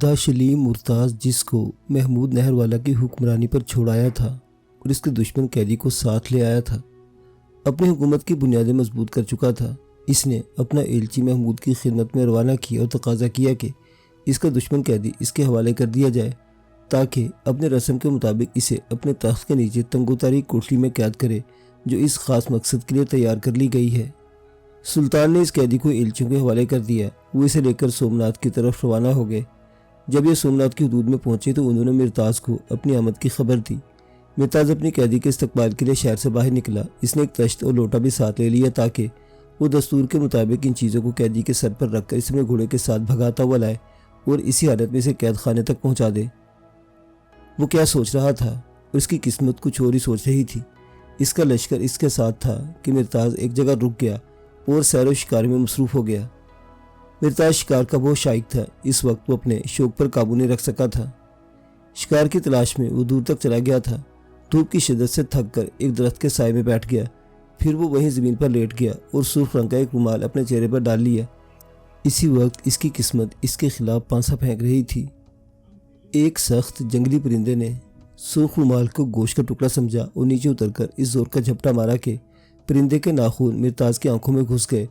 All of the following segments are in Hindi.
दा शलीम मुर्ताज़, जिसको महमूद नहरवाला की हुक्मरानी पर छोड़ाया था और इसके दुश्मन कैदी को साथ ले आया था, अपनी हुकूमत की बुनियादें मजबूत कर चुका था। इसने अपना एलची महमूद की खिदमत में रवाना किया और तकाजा किया कि इसका दुश्मन कैदी इसके हवाले कर दिया जाए ताकि अपने रस्म के मुताबिक इसे अपने तख्त के नीचे तंगोतारी कोठरी में कैद करे जो इस खास मकसद के लिए तैयार कर ली गई है। सुल्तान ने इस कैदी को एलचियों के हवाले कर दिया। वो इसे लेकर सोमनाथ की तरफ रवाना हो गए। जब ये सोमनाथ की हदूद में पहुंचे तो उन्होंने मिर्ताज़ को अपनी आमद की खबर दी। मिर्ताज़ अपनी कैदी के इस्तकबाल के लिए शहर से बाहर निकला। इसने एक तश्त और लोटा भी साथ ले लिया ताकि वो दस्तूर के मुताबिक इन चीज़ों को कैदी के सर पर रखकर इसे अपने घोड़े के साथ भगाता हुआ लाए और इसी हालत में इसे कैद खाने तक पहुँचा दे। वो क्या सोच रहा था और इसकी किस्मत कुछ और ही सोच रही थी। इसका लश्कर इसके साथ था कि मिर्ताज़ एक जगह रुक गया और सैर शिकार में मसरूफ़ हो गया। मिर्ताज़ शिकार का बहुत शाइक था। इस वक्त वो अपने शौक पर काबू नहीं रख सका था। शिकार की तलाश में वो दूर तक चला गया था। धूप की शिद्दत से थक कर एक दरख्त के साए में बैठ गया। फिर वो वहीं ज़मीन पर लेट गया और सुर्ख रंग का एक रुमाल अपने चेहरे पर डाल लिया। इसी वक्त इसकी किस्मत इसके खिलाफ पांसा फेंक रही थी। एक सख्त जंगली परिंदे ने सुर्ख रुमाल को गोश्त का टुकड़ा समझा और नीचे उतरकर इस जोर का झपटा मारा कि परिंदे के नाखून मिर्ताज़ की आंखों में घुस गए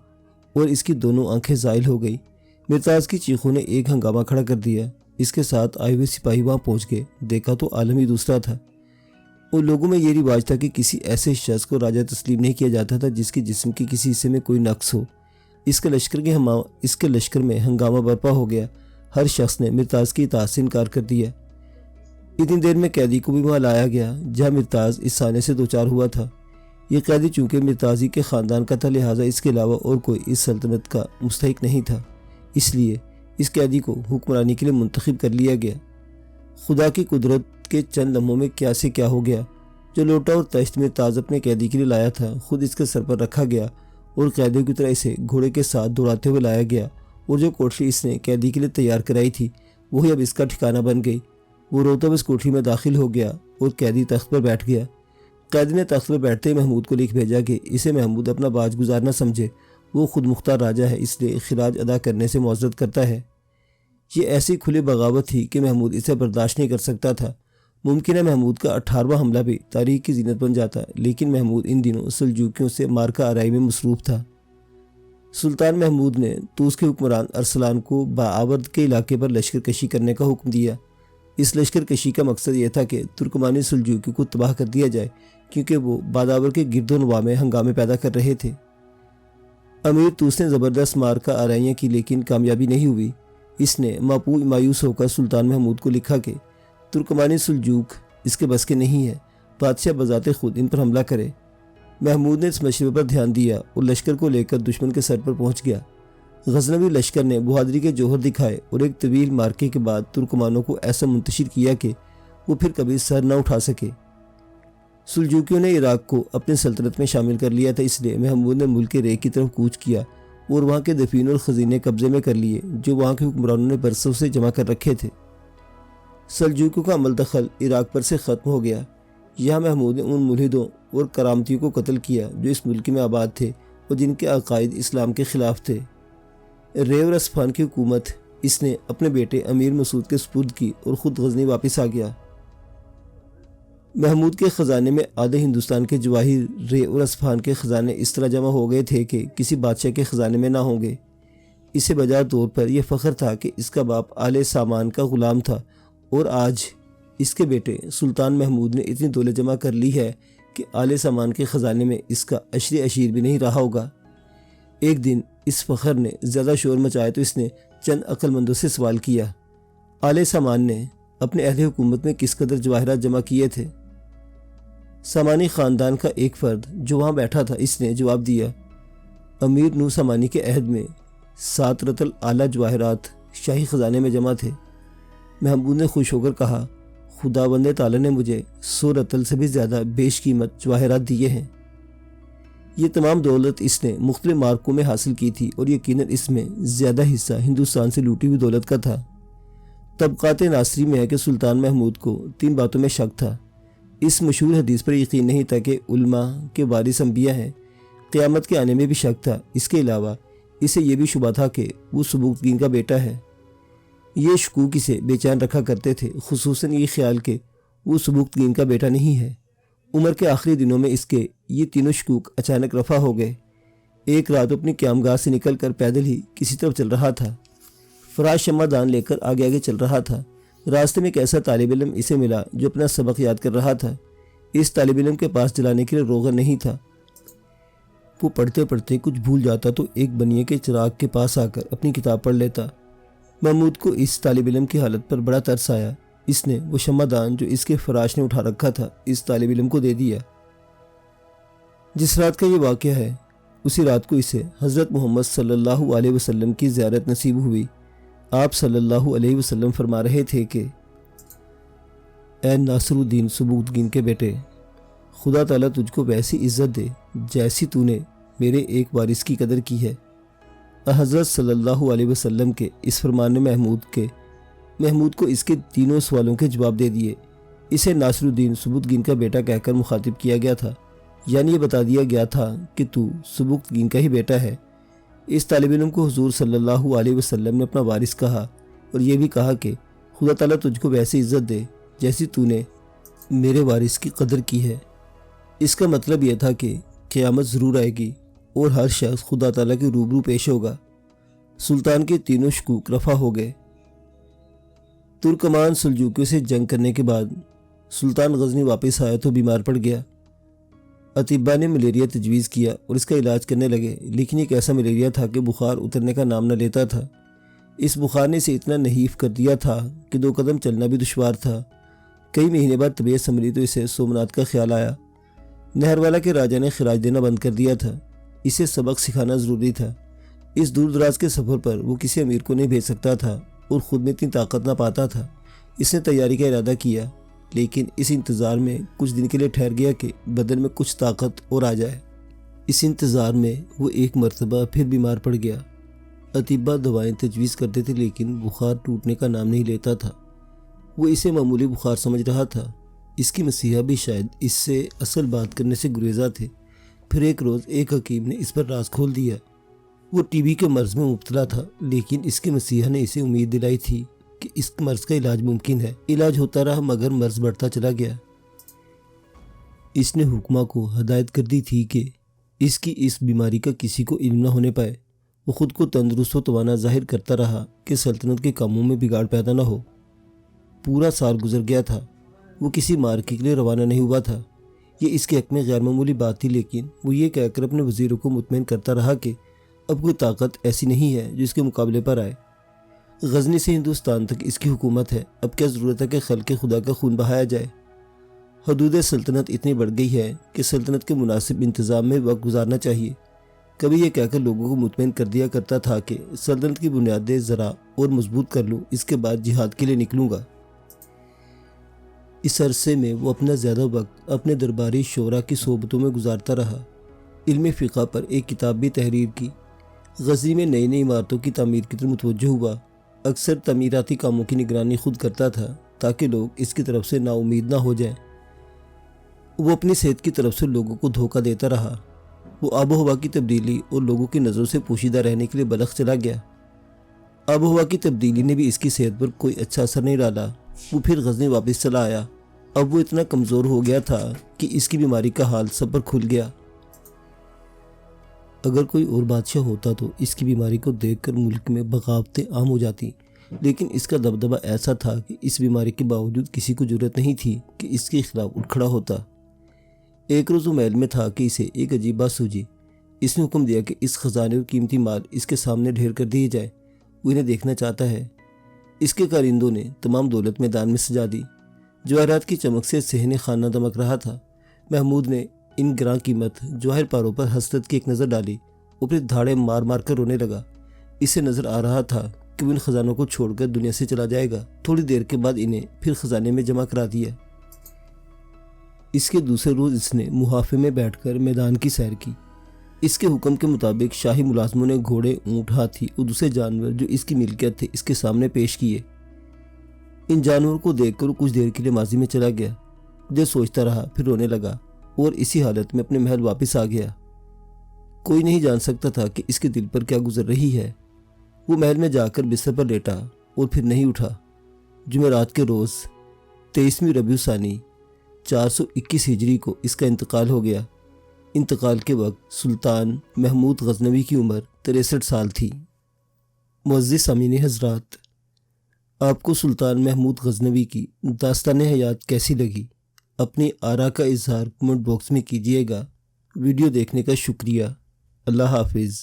और इसकी दोनों आंखें ज़ाइल हो गई। मिर्ताज़ की चीखों ने एक हंगामा खड़ा कर दिया। इसके साथ आए हुए सिपाही वहाँ पहुँच गए। देखा तो आलम ही दूसरा था। उन लोगों में ये रिवाज था कि किसी ऐसे शख्स को राजा तस्लीम नहीं किया जाता था जिसके जिस्म के किसी हिस्से में कोई नक्स हो। इसके लश्कर में हंगामा बर्पा हो गया। हर शख्स ने मिर्ताज़ की इताअत से इनकार कर दिया। इतनी देर में कैदी को भी वहाँ लाया गया जहाँ मिर्ताज़ इस साने से दो चार हुआ था। ये कैदी चूँकि मिर्ताज़ी के ख़ानदान का था, लिहाजा इसके अलावा और कोई इस सल्तनत का मुस्तहिक नहीं था। इसलिए इस कैदी को हुक्मरानी के लिए मुंतखब कर लिया गया। खुदा की कुदरत के चंद लम्हों में क्या से क्या हो गया। जो लोटा और तश्त मिर्ताज़ अपने कैदी के लिए लाया था खुद इसके सर पर रखा गया और कैदी की तरह इसे घोड़े के साथ दौड़ाते हुए लाया गया और जो कोठरी इसने कैदी के लिए तैयार कराई थी वही अब इसका ठिकाना बन गई। वो रोता हुआ इस कोठरी में दाखिल हो गया और कैदी तख्त पर बैठ गया। कैदी ने तख्त पर बैठते ही महमूद को लिख भेजा कि इसे महमूद अपना बाज गुजार न समझे। वो खुद मुख्तार राजा है, इसलिए खिराज अदा करने से मुआज़रत करता है। ये ऐसी खुली बगावत थी कि महमूद इसे बर्दाश्त नहीं कर सकता था। मुमकिन है महमूद का 18वां हमला भी तारीख की जीनत बन जाता, लेकिन महमूद इन दिनों सल्जूकियों से मार्का आराई में मसरूफ़ था। सुल्तान महमूद ने तूस के हुक्मरान अरसलान को बाआवर्द के इलाके पर लश्कर कशी करने का हुक्म दिया। इस लश्कर कशी का मकसद यह था कि तुर्कमानी सल्जूकियों को तबाह कर दिया जाए, क्योंकि वो बादावर के गिरदोनवा में हंगामे पैदा कर रहे थे। अमीर तूस ने ज़बरदस्त मार्का आराइयाँ की, लेकिन कामयाबी नहीं हुई। इसने मायूस होकर सुल्तान महमूद को लिखा कि तुर्कमानी सल्जूक इसके बस के नहीं है, बादशाह बजाते खुद इन पर हमला करे। महमूद ने इस मशवरे पर ध्यान दिया और लश्कर को लेकर दुश्मन के सर पर पहुंच गया। गजनवी लश्कर ने बहादुरी के जौहर दिखाए और एक तवील मार्के के बाद तुर्कमानों को ऐसा मुंतशिर किया कि वो फिर कभी सर न उठा सके। सुल्जूकियों ने इराक को अपनी सल्तनत में शामिल कर लिया था, इसलिए महमूद ने मुल्क के रेक की तरफ कूच किया और वहाँ के दफीन और ख़ज़ीने कब्जे में कर लिए जो वहाँ के हुक्मरानों ने बरसों से जमा कर रखे थे। सल्जूकियों का अमल दखल इराक पर से ख़त्म हो गया। यहाँ महमूद ने उन मुल्हिदों और करामतियों को कत्ल किया जो इस मुल्क में आबाद थे और जिनके अकायद इस्लाम के ख़िलाफ़ थे। रेव रसफान की हुकूमत इसने अपने बेटे अमीर मसूद के सुपुर्द की और ख़ुद गज़नी वापस आ गया। महमूद के ख़जाने में आधे हिंदुस्तान के जवाहिर रेव रसफान के ख़जाने इस तरह जमा हो गए थे कि किसी बादशाह के ख़जाने में ना होंगे। इसे बजाय तौर पर यह फ़ख्र था कि इसका बाप आले सामान का ग़ुलाम था और आज इसके बेटे सुल्तान महमूद ने इतनी दौलत जमा कर ली है कि आले सामान के ख़जाने में इसका अशरे अशीर भी नहीं रहा होगा। एक दिन इस फ़ख्र ने ज़्यादा शोर मचाया तो इसने चंद अक्लमंदों से सवाल किया, आले सामान ने अपने अहले हुकूमत में किस कदर जवाहरात जमा किए थे। सामानी ख़ानदान का एक फ़र्द जो वहाँ बैठा था इसने जवाब दिया, अमीर नू सामानी के अहद में 7 रतल आला जवाहरात शाही ख़जाने में जमा थे। महमूद ने खुश होकर कहा, खुदावंद ताला ने मुझे 100 रतल से भी ज़्यादा बेशकीमत जवाहरात दिए हैं। ये तमाम दौलत इसने मुख्तलिफ मार्कों में हासिल की थी और यकीनन इसमें ज़्यादा हिस्सा हिंदुस्तान से लूटी हुई दौलत का था। तबक़ात नासरी में है कि सुल्तान महमूद को 3 बातों में शक था। इस मशहूर हदीस पर यकीन नहीं था कि उल्मा के वारिस अंबिया हैं। क़यामत के आने में भी शक था। इसके अलावा इसे यह भी शुबा था कि वो सबूतगीन का बेटा है। ये शकूक इसे बेचैन रखा करते थे, खुसूसन ये ख्याल कि वो सबूकतगीन का बेटा नहीं है। उम्र के आखिरी दिनों में इसके ये तीनों शकूक अचानक रफा हो गए। एक रात अपनी क्यामगाह से निकलकर पैदल ही किसी तरफ चल रहा था। फराज शम्मादान लेकर आगे आगे चल रहा था। रास्ते में एक ऐसा तालिब इल्म इसे मिला जो अपना सबक याद कर रहा था। इस तालिब इल्म के पास जलाने के लिए रोगन नहीं था। वो पढ़ते पढ़ते कुछ भूल जाता तो एक बनिए के चिराग के पास आकर अपनी किताब पढ़ लेता। महमूद को इस तालिब इल्म की हालत पर बड़ा तरस आया। इसने वो शम्मादान जो इसके फराश ने उठा रखा था इस तालिब इल्म को दे दिया। जिस रात का ये वाक़या है उसी रात को इसे हज़रत मोहम्मद सल्लल्लाहु अलैहि वसल्लम की ज़ियारत नसीब हुई। आप सल्लल्लाहु अलैहि वसल्लम फरमा रहे थे कि ऐ नासरुद्दीन सबूकतगीन के बेटे, खुदा ताला तुझको वैसी इज़्ज़त दे जैसी तूने मेरे एक वारिस की कदर की है। हज़रत सल्लल्लाहु अलैहि वसल्लम के इस फरमान ने महमूद को इसके तीनों सवालों के जवाब दे दिए। इसे नासरुद्दीन सबूकतगीन का बेटा कहकर मुखातिब किया गया था, यानी ये बता दिया गया था कि तू सबूकतगीन का ही बेटा है। इस तालिब इल्म को हुजूर सल्लल्लाहु अलैहि वसल्लम ने अपना वारिस कहा और ये भी कहा कि खुदा ताला तुझको वैसी इज़्ज़त दे जैसी तूने मेरे वारिस की कदर की है। इसका मतलब यह था कि क़यामत ज़रूर आएगी और हर शख्स खुदा ताला के रूबरू पेश होगा। सुल्तान के तीनों शकूक रफा हो गए। तुर्कमान सल्जूकियों से जंग करने के बाद सुल्तान गजनी वापस आया तो बीमार पड़ गया। अतिब्बा ने मलेरिया तजवीज़ किया और इसका इलाज करने लगे, लेकिन एक ऐसा मलेरिया था कि बुखार उतरने का नाम न लेता था। इस बुखार ने इसे इतना नहीफ कर दिया था कि 2 कदम चलना भी दुश्वार था। कई महीने बाद तबीयत संभली तो इसे सोमनाथ का ख्याल आया। नहरवाला के राजा ने खराज देना बंद कर दिया था। इसे सबक सिखाना ज़रूरी था। इस दूर दराज के सफ़र पर वो किसी अमीर को नहीं भेज सकता था और ख़ुद में इतनी ताकत ना पाता था। इसने तैयारी का इरादा किया, लेकिन इस इंतज़ार में कुछ दिन के लिए ठहर गया कि बदन में कुछ ताकत और आ जाए। इस इंतज़ार में वो एक मरतबा फिर बीमार पड़ गया। अतिब्बा दवाएं तजवीज़ करते थे, लेकिन बुखार टूटने का नाम नहीं लेता था। वो इसे मामूली बुखार समझ रहा था। इसकी मसीहा भी शायद इससे असल बात करने से गुरेज़ा थे। फिर एक रोज़ एक हकीम ने इस पर राज खोल दिया। वो टीबी के मर्ज़ में मुब्तला था, लेकिन इसके मसीहा ने इसे उम्मीद दिलाई थी कि इस मर्ज़ का इलाज मुमकिन है। इलाज होता रहा, मगर मर्ज़ बढ़ता चला गया। इसने हुक्मा को हदायत कर दी थी कि इसकी इस बीमारी का किसी को इल्म न होने पाए। वो खुद को तंदुरुस्त व तवाना जाहिर करता रहा कि सल्तनत के कामों में बिगाड़ पैदा न हो। पूरा साल गुजर गया था। वो किसी मार्के के लिए रवाना नहीं हुआ था। ये इसके हक में गैर मामूली बात थी, लेकिन वो ये कहकर अपने वज़ीरों को मुतमईन करता रहा कि अब कोई ताकत ऐसी नहीं है जो इसके मुकाबले पर आए। गजनी से हिंदुस्तान तक इसकी हुकूमत है। अब क्या ज़रूरत है कि खल्क़े खुदा का खून बहाया जाए। हदूद सल्तनत इतनी बढ़ गई है कि सल्तनत के मुनासिब इंतज़ाम में वक्त गुजारना चाहिए। कभी यह कहकर लोगों को मुतमईन कर दिया करता था कि सल्तनत की बुनियादें ज़रा और मजबूत कर लूँ, इसके बाद जिहाद के लिए निकलूँगा। इस अरसे में वो अपना ज़्यादा वक्त अपने दरबारी शोरा की सोबतों में गुजारता रहा। इल्म फ़िक़ा पर एक किताब भी तहरीर की। गज़नी में नई नई इमारतों की तामीर की तरफ मुतवज्जो हुआ। अक्सर तमीराती कामों की निगरानी खुद करता था ताकि लोग इसकी तरफ से नाउमीद ना हो जाएं। वो अपनी सेहत की तरफ से लोगों को धोखा देता रहा। वो आबो हवा की तब्दीली और लोगों की नज़रों से पोशीदा रहने के लिए बलख चला गया। आबो हवा की तब्दीली ने भी इसकी सेहत पर कोई अच्छा असर नहीं डाला। वो फिर गज़नी वापस चला आया। अब वो इतना कमज़ोर हो गया था कि इसकी बीमारी का हाल सब पर खुल गया। अगर कोई और बादशाह होता तो इसकी बीमारी को देखकर मुल्क में बगावतें आम हो जाती, लेकिन इसका दबदबा ऐसा था कि इस बीमारी के बावजूद किसी को जरूरत नहीं थी कि इसके खिलाफ उठ खड़ा होता। एक रोज़ वो महल में था कि इसे एक अजीब बात सूझी। इसने हुक्म दिया कि इस खजाने और कीमती माल इसके सामने ढेर कर दिए जाए। वो इन्हें देखना चाहता है। इसके कारिंदों ने तमाम दौलत मैदान में सजा दी। जवाहरात की चमक से सहने खाना दमक रहा था। महमूद ने इन ग्रां कीमत जवाहर पारों पर हसरत की एक नज़र डाली और फिर धाड़े मार मार कर रोने लगा। इसे नज़र आ रहा था कि वो इन खजानों को छोड़कर दुनिया से चला जाएगा। थोड़ी देर के बाद इन्हें फिर खजाने में जमा करा दिया। इसके दूसरे रोज़ इसने मुहाफे में बैठकर मैदान की सैर की। इसके हुक्म के मुताबिक शाही मुलाजमों ने घोड़े, ऊँट, हाथी और दूसरे जानवर जो इसकी मिल्कियत थे इसके सामने पेश किए। इन जानवरों को देखकर वो कुछ देर के लिए माजी में चला गया। जो सोचता रहा, फिर रोने लगा और इसी हालत में अपने महल वापस आ गया। कोई नहीं जान सकता था कि इसके दिल पर क्या गुजर रही है। वो महल में जाकर बिस्तर पर लेटा और फिर नहीं उठा। जुमेरात के रोज़ 23वीं रबीउ सानी 421 हिजरी को इसका इंतकाल हो गया। इंतकाल के वक्त सुल्तान महमूद गजनवी की उम्र 63 साल थी। मुअज़्ज़िज़ सामीन हज़रात, आपको सुल्तान महमूद गजनवी की दास्तान हयात कैसी लगी? अपनी आरा का इजहार कमेंट बॉक्स में कीजिएगा। वीडियो देखने का शुक्रिया। अल्लाह हाफिज़।